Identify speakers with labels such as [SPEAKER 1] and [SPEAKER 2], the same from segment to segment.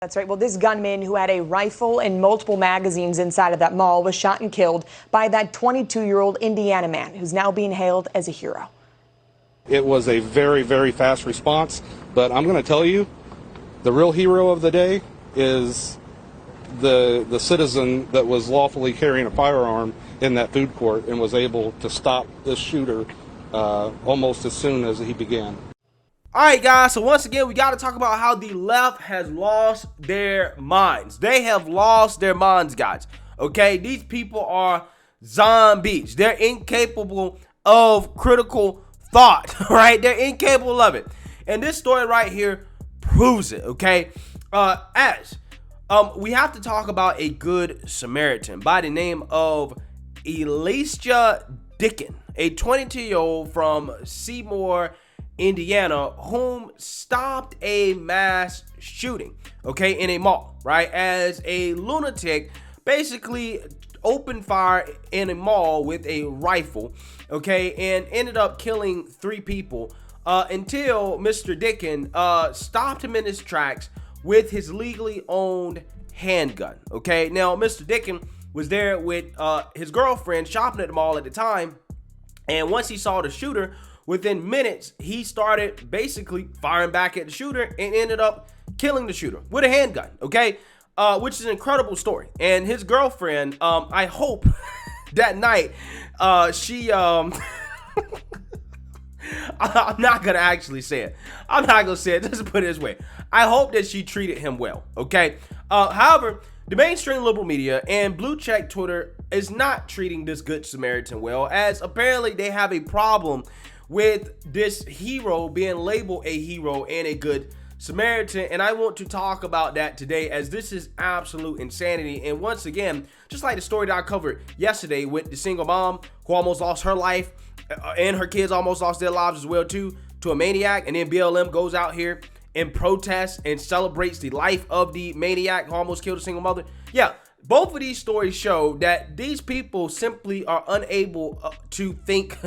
[SPEAKER 1] That's right. Well, this gunman who had a rifle and multiple magazines inside of that mall was shot and killed by that 22-year-old Indiana man who's now being hailed as a hero.
[SPEAKER 2] It was a very, very fast response, but I'm going to tell you, the real hero of the day is the citizen that was lawfully carrying a firearm in that food court and was able to stop this shooter almost as soon as he began.
[SPEAKER 3] All right, guys, so once again, we got to talk about how the left has lost their minds. They have lost their minds, guys. Okay, these people are zombies. They're incapable of critical thought, right? They're incapable of it. And this story right here proves it, okay? We have to talk about a Good Samaritan by the name of Alisyn Camerota, a 22-year-old from Seymour, Indiana, whom stopped a mass shooting, okay, in a mall, right? As a lunatic basically opened fire in a mall with a rifle, okay, and ended up killing 3 people until Mr. Dickon stopped him in his tracks with his legally owned handgun, okay? Now, Mr. Dickon was there with his girlfriend shopping at the mall at the time, and once he saw the shooter, within minutes, he started basically firing back at the shooter and ended up killing the shooter with a handgun, okay? Which is an incredible story. And his girlfriend, I hope that night, she, I'm not going to actually say it. I'm not going to say it. Let's put it this way. I hope that she treated him well, okay? However, the mainstream liberal media and blue check Twitter is not treating this Good Samaritan well, as apparently they have a problem with this hero being labeled a hero and a Good Samaritan, and I want to talk about that today, as this is absolute insanity. And once again, just like the story that I covered yesterday with the single mom who almost lost her life and her kids almost lost their lives as well too, to a maniac, and then BLM goes out here and protests and celebrates the life of the maniac who almost killed a single mother. Yeah, both of these stories show that these people simply are unable to think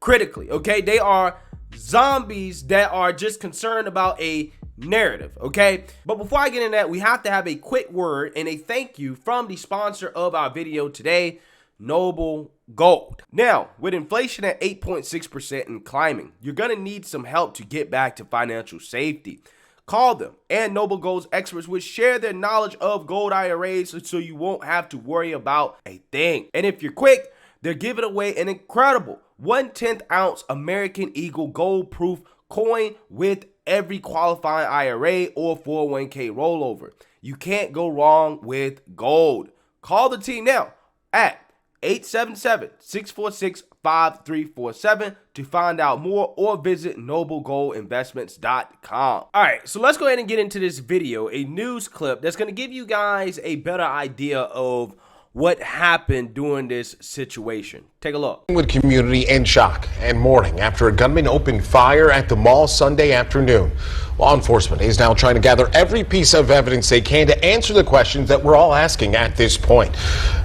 [SPEAKER 3] critically, okay? They are zombies that are just concerned about a narrative, okay? But before I get into that, we have to have a quick word and a thank you from the sponsor of our video today, Noble Gold. Now, with inflation at 8.6% and climbing, you're gonna need some help to get back to financial safety. Call them, and Noble Gold's experts will share their knowledge of gold IRAs so you won't have to worry about a thing. And if you're quick, they're giving away an incredible 1/10 ounce American Eagle gold proof coin with every qualifying IRA or 401k rollover. You can't go wrong with gold. Call the team now at 877-646-5347 to find out more, or visit noblegoldinvestments.com. All right, so let's go ahead and get into this video, a news clip that's going to give you guys a better idea of what happened during this situation. Take a look.
[SPEAKER 4] Greenwood community in shock and mourning after a gunman opened fire at the mall Sunday afternoon. Law enforcement is now trying to gather every piece of evidence they can to answer the questions that we're all asking at this point.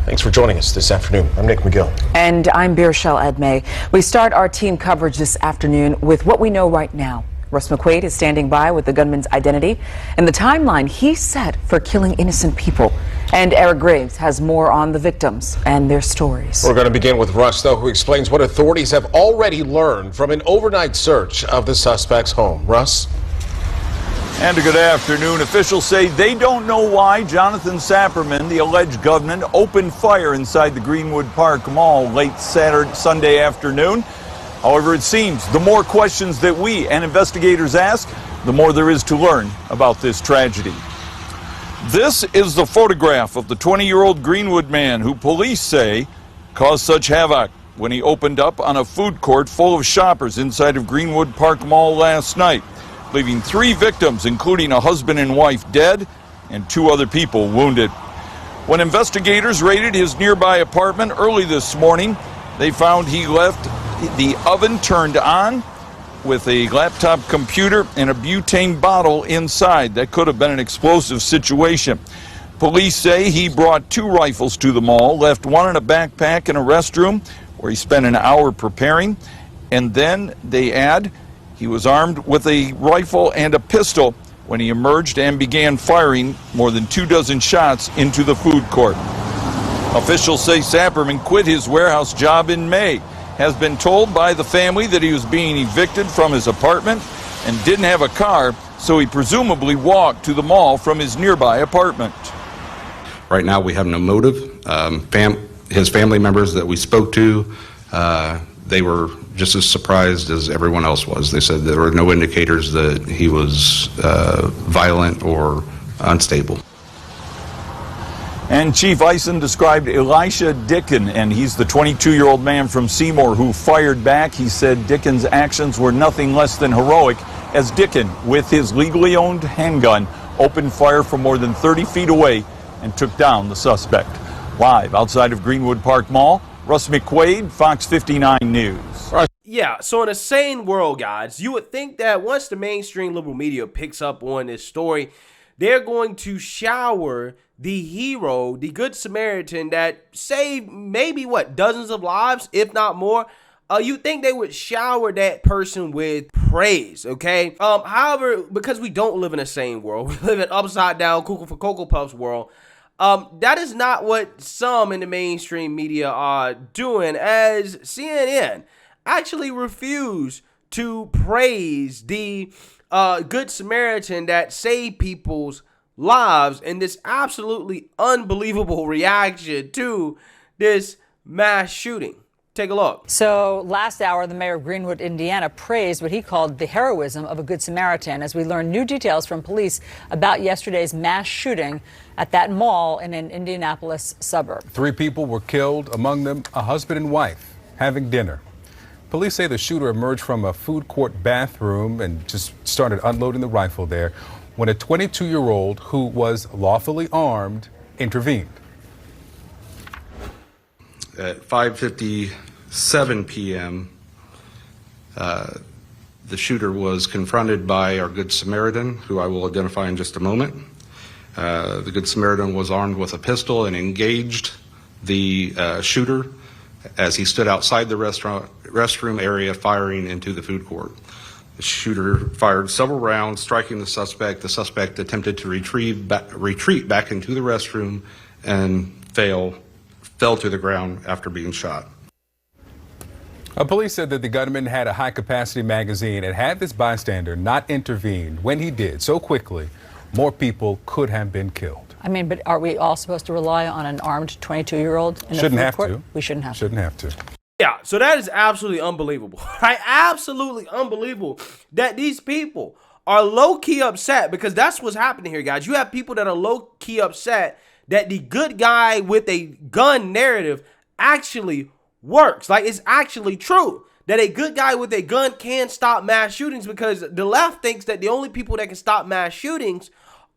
[SPEAKER 4] Thanks for joining us this afternoon. I'm Nick McGill.
[SPEAKER 5] And I'm Birshel Edmay. We start our team coverage this afternoon with what we know right now. Russ McQuaid is standing by with the gunman's identity and the timeline he's set for killing innocent people. And Eric Graves has more on the victims and their stories.
[SPEAKER 4] We're going to begin with Russ, though, who explains what authorities have already learned from an overnight search of the suspect's home. Russ?
[SPEAKER 6] And a good afternoon. Officials say they don't know why Jonathan Sapperman, the alleged gunman, opened fire inside the Greenwood Park Mall late Sunday afternoon. However, it seems the more questions that we and investigators ask, the more there is to learn about this tragedy. This is the photograph of the 20-year-old Greenwood man who police say caused such havoc when he opened up on a food court full of shoppers inside of Greenwood Park Mall last night, leaving 3 victims, including a husband and wife, dead and 2 other people wounded. When investigators raided his nearby apartment early this morning, they found he left the oven turned on with a laptop computer and a butane bottle inside. That could have been an explosive situation. Police say he brought 2 rifles to the mall, left one in a backpack in a restroom where he spent an hour preparing, and then they add he was armed with a rifle and a pistol when he emerged and began firing more than 24 shots into the food court. Officials say Saperman quit his warehouse job in May, has been told by the family that he was being evicted from his apartment and didn't have a car, so he presumably walked to the mall from his nearby apartment.
[SPEAKER 2] Right now we have no motive. His family members that we spoke to, they were just as surprised as everyone else was. They said there were no indicators that he was violent or unstable.
[SPEAKER 6] And Chief Alisyn described Elisha Dicken, and he's the 22-year-old man from Seymour who fired back. He said Dicken's actions were nothing less than heroic, as Dicken, with his legally owned handgun, opened fire from more than 30 feet away and took down the suspect. Live outside of Greenwood Park Mall, Russ McQuaid, Fox 59 News.
[SPEAKER 3] Yeah, so in a sane world, guys, you would think that once the mainstream liberal media picks up on this story, they're going to shower the hero, the Good Samaritan that saved maybe, dozens of lives, if not more. You think they would shower that person with praise, okay? However, because we don't live in a sane world, we live in upside down cuckoo for Cocoa Puffs world, that is not what some in the mainstream media are doing, as CNN actually refused to praise the Good Samaritan that saved people's lives in this absolutely unbelievable reaction to this mass shooting. Take a look.
[SPEAKER 7] So last hour, the mayor of Greenwood, Indiana, praised what he called the heroism of a Good Samaritan as we learn new details from police about yesterday's mass shooting at that mall in an Indianapolis suburb.
[SPEAKER 8] 3 people were killed, among them a husband and wife having dinner. Police say the shooter emerged from a food court bathroom and just started unloading the rifle there when a 22-year-old who was lawfully armed intervened.
[SPEAKER 2] At 5:57 p.m., the shooter was confronted by our Good Samaritan, who I will identify in just a moment. The Good Samaritan was armed with a pistol and engaged the shooter as he stood outside the restroom area firing into the food court. The shooter fired several rounds, striking the suspect. The suspect attempted to retreat back into the restroom and fell to the ground after being shot.
[SPEAKER 8] Police said that the gunman had a high-capacity magazine and had this bystander not intervened when he did so quickly, more people could have been killed.
[SPEAKER 7] I mean, but are we all supposed to rely on an armed 22-year-old in
[SPEAKER 8] Shouldn't
[SPEAKER 7] the food
[SPEAKER 8] have
[SPEAKER 7] court?
[SPEAKER 8] to.
[SPEAKER 7] We shouldn't have to.
[SPEAKER 8] Shouldn't have to.
[SPEAKER 3] Yeah, so that is absolutely unbelievable, right? Absolutely unbelievable that these people are low-key upset, because that's what's happening here, guys. You have people that are low-key upset that the good guy with a gun narrative actually works. Like, it's actually true that a good guy with a gun can stop mass shootings, because the left thinks that the only people that can stop mass shootings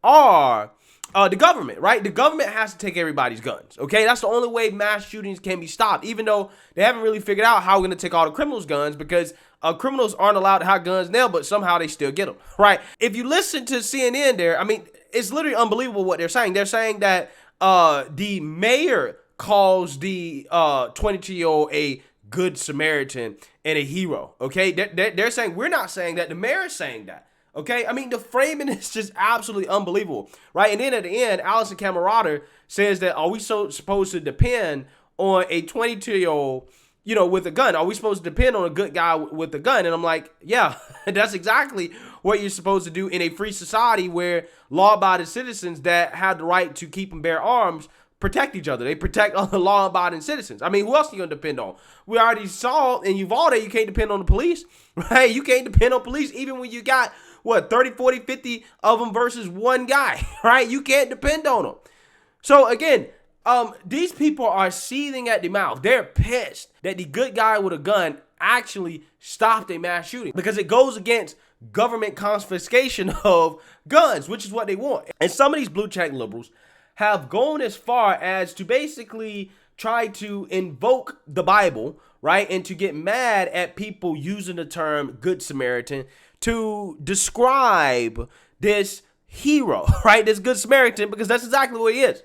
[SPEAKER 3] are the government, right? The government has to take everybody's guns, okay? That's the only way mass shootings can be stopped, even though they haven't really figured out how we're going to take all the criminals' guns, because criminals aren't allowed to have guns now, but somehow they still get them, right? If you listen to CNN there, I mean, it's literally unbelievable what they're saying. They're saying that the mayor calls the 22-year-old a Good Samaritan and a hero, okay? They're saying, we're not saying that, the mayor is saying that. Okay, I mean, the framing is just absolutely unbelievable, right? And then at the end, Alisyn Camerota says that, are we supposed to depend on a 22-year-old, with a gun? Are we supposed to depend on a good guy with a gun? And I'm like, yeah, that's exactly what you're supposed to do in a free society where law-abiding citizens that have the right to keep and bear arms protect each other. They protect other law-abiding citizens. I mean, who else are you going to depend on? We already saw in Uvalde, you can't depend on the police, right? You can't depend on police even when you got 30, 40, 50 of them versus one guy, right? You can't depend on them. So again, these people are seething at the mouth. They're pissed that the good guy with a gun actually stopped a mass shooting, because it goes against government confiscation of guns, which is what they want. And some of these blue check liberals have gone as far as to basically try to invoke the Bible, right? And to get mad at people using the term Good Samaritan to describe this hero, right? This Good Samaritan, because that's exactly what he is.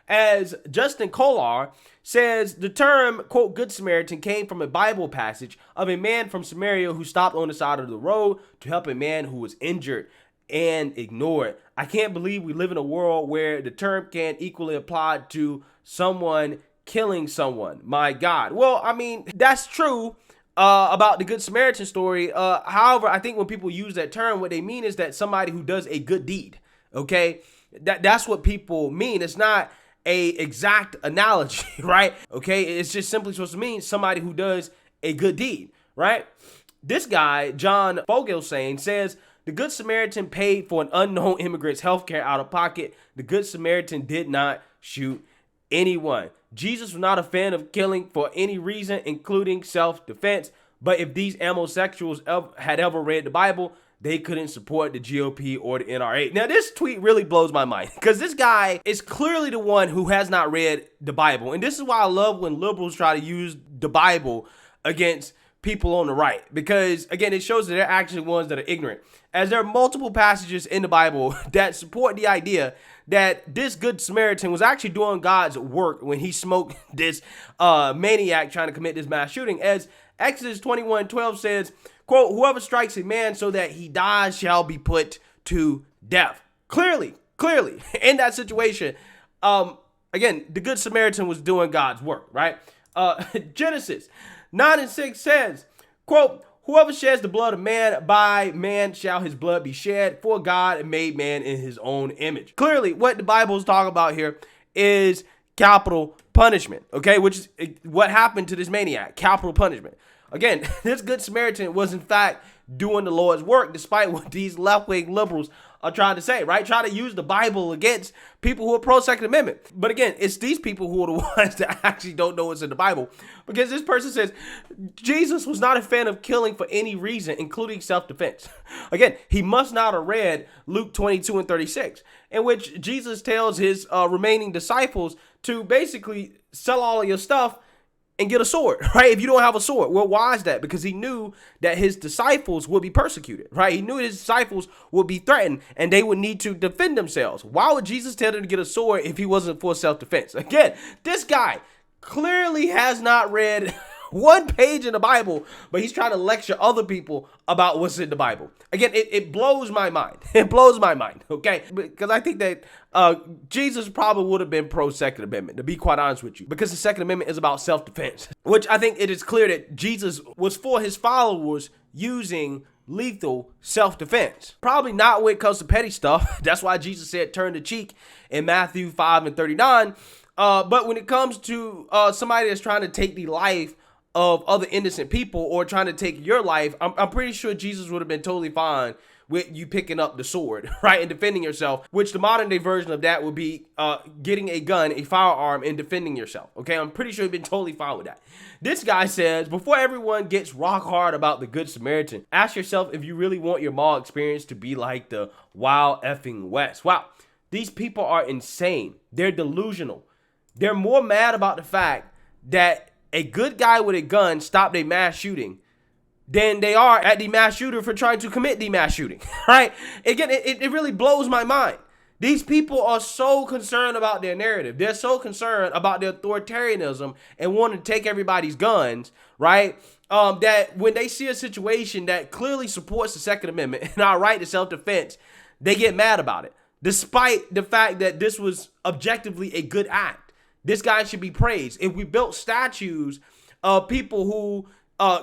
[SPEAKER 3] As Justin Kolar says, the term, quote, Good Samaritan came from a Bible passage of a man from Samaria who stopped on the side of the road to help a man who was injured. and ignore it. I can't believe we live in a world where the term can equally apply to someone killing someone. My God. Well, I mean, that's true about the Good Samaritan story. However, I think when people use that term, what they mean is that somebody who does a good deed. Okay, that's what people mean. It's not a exact analogy, right? Okay, it's just simply supposed to mean somebody who does a good deed, right? This guy, John Fogelsang, says the Good Samaritan paid for an unknown immigrant's health care out of pocket. The Good Samaritan did not shoot anyone. Jesus was not a fan of killing for any reason, including self-defense. But if these homosexuals had ever read the Bible, they couldn't support the GOP or the NRA. Now, this tweet really blows my mind because this guy is clearly the one who has not read the Bible. And this is why I love when liberals try to use the Bible against people on the right, because again, it shows that they're actually ones that are ignorant, as there are multiple passages in the Bible that support the idea that this Good Samaritan was actually doing God's work when he smoked this maniac trying to commit this mass shooting. As Exodus 21:12 says, quote, whoever strikes a man so that he dies shall be put to death. Clearly in that situation, again, the Good Samaritan was doing God's work, right? Genesis 9:6 says, quote, whoever sheds the blood of man, by man shall his blood be shed, for God made man in his own image. Clearly, what the Bible is talking about here is capital punishment, okay? Which is what happened to this maniac, capital punishment. Again, this Good Samaritan was in fact doing the Lord's work, despite what these left-wing liberals are trying to say, right? Try to use the Bible against people who are pro-Second Amendment. But again, it's these people who are the ones that actually don't know what's in the Bible. Because this person says, Jesus was not a fan of killing for any reason, including self-defense. Again, he must not have read Luke 22:36, in which Jesus tells his remaining disciples to basically sell all of your stuff and get a sword, right? If you don't have a sword. Well, why is that? Because he knew that his disciples would be persecuted, right? He knew his disciples would be threatened and they would need to defend themselves. Why would Jesus tell them to get a sword if he wasn't for self-defense? Again, this guy clearly has not read one page in the Bible, but he's trying to lecture other people about what's in the Bible. Again, it blows my mind. It blows my mind, okay? Because I think that Jesus probably would have been pro-Second Amendment, to be quite honest with you, because the Second Amendment is about self-defense, which I think it is clear that Jesus was for his followers using lethal self-defense. Probably not when it comes to petty stuff. That's why Jesus said turn the cheek in Matthew 5:39. But when it comes to somebody that's trying to take the life of other innocent people or trying to take your life, I'm pretty sure Jesus would have been totally fine with you picking up the sword, right, and defending yourself, which the modern day version of that would be getting a gun, a firearm, and defending yourself, okay? I'm pretty sure he'd been totally fine with that. This guy says, before everyone gets rock hard about the Good Samaritan, ask yourself if you really want your mall experience to be like the Wild effing West. Wow, these people are insane. They're delusional. They're more mad about the fact that a good guy with a gun stopped a mass shooting than they are at the mass shooter for trying to commit the mass shooting, right? Again, it really blows my mind. These people are so concerned about their narrative. They're so concerned about their authoritarianism and wanting to take everybody's guns, right? That when they see a situation that clearly supports the Second Amendment and our right to self-defense, they get mad about it, despite the fact that this was objectively a good act. This guy should be praised. If we built statues of people who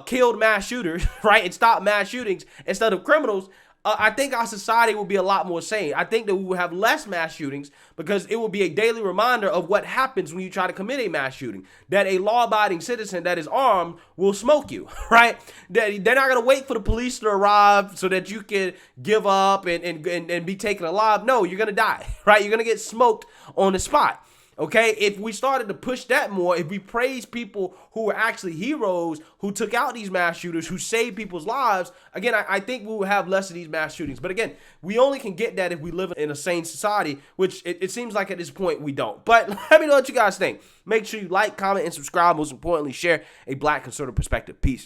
[SPEAKER 3] killed mass shooters, right, and stopped mass shootings instead of criminals, I think our society will be a lot more sane. I think that we will have less mass shootings because it will be a daily reminder of what happens when you try to commit a mass shooting. That a law-abiding citizen that is armed will smoke you, right? They're not going to wait for the police to arrive so that you can give up and be taken alive. No, you're going to die, right? You're going to get smoked on the spot. Okay, if we started to push that more, if we praise people who were actually heroes, who took out these mass shooters, who saved people's lives, again, I think we will have less of these mass shootings. But again, we only can get that if we live in a sane society, which it seems like at this point we don't. But let me know what you guys think. Make sure you like, comment, and subscribe. Most importantly, share a Black conservative perspective. Peace.